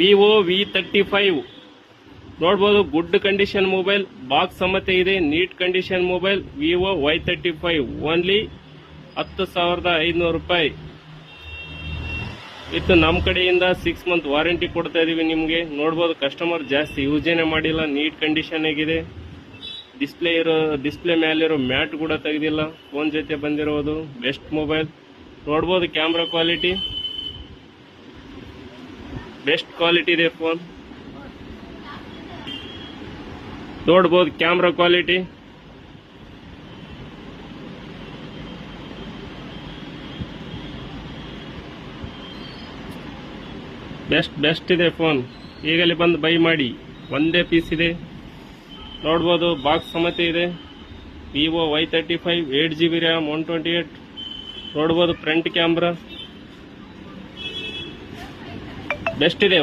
Vivo V35 ನೋಡ್ಬೋದು. Good condition mobile, box ಸಮೇತ ಇದೆ. Neat condition mobile Vivo Y35 only 10,500 ರೂಪಾಯಿ. ವಿತ್ ನಮ್ಮ ಕಡೆಯಿಂದ 6 ಮಂತ್ ವಾರಂಟಿ ಕೊಡ್ತಾ ಇದೀವಿ ನಿಮಗೆ. ನೋಡ್ಬೋದು ಕಸ್ಟಮರ್ ಜಾಸ್ತಿ ಯೂಸೇನೆ ಮಾಡಿಲ್ಲ, ನೀಟ್ ಕಂಡೀಷನ್ ಆಗಿದೆ. ಡಿಸ್ಪ್ಲೇ ಮೇಲಿರೋ ಮ್ಯಾಟ್ ಕೂಡ ತೆಗೆದಿಲ್ಲ, ಫೋನ್ ಜೊತೆ ಬಂದಿರೋದು. Best mobile. ನೋಡ್ಬೋದು ಕ್ಯಾಮ್ರಾ ಕ್ವಾಲಿಟಿ ಬೆಸ್ಟ್ ಕ್ವಾಲಿಟಿ ಇದೆ. ಫೋನ್ ನೋಡ್ಬೋದು ಕ್ಯಾಮ್ರಾ ಕ್ವಾಲಿಟಿ ಬೆಸ್ಟ್ ಇದೆ. ಫೋನ್ ಈಗಲೇ ಬಂದು ಬೈ ಮಾಡಿ. ಒಂದೇ ಪೀಸ್ ಇದೆ. ನೋಡ್ಬೋದು ಬಾಕ್ಸ್ ಸಮೇತ ಇದೆ. Vivo Y35 8GB RAM 128. ನೋಡ್ಬೋದು ಫ್ರಂಟ್ ಕ್ಯಾಮ್ರಾ ಬೆಸ್ಟ್ ಇದೆ.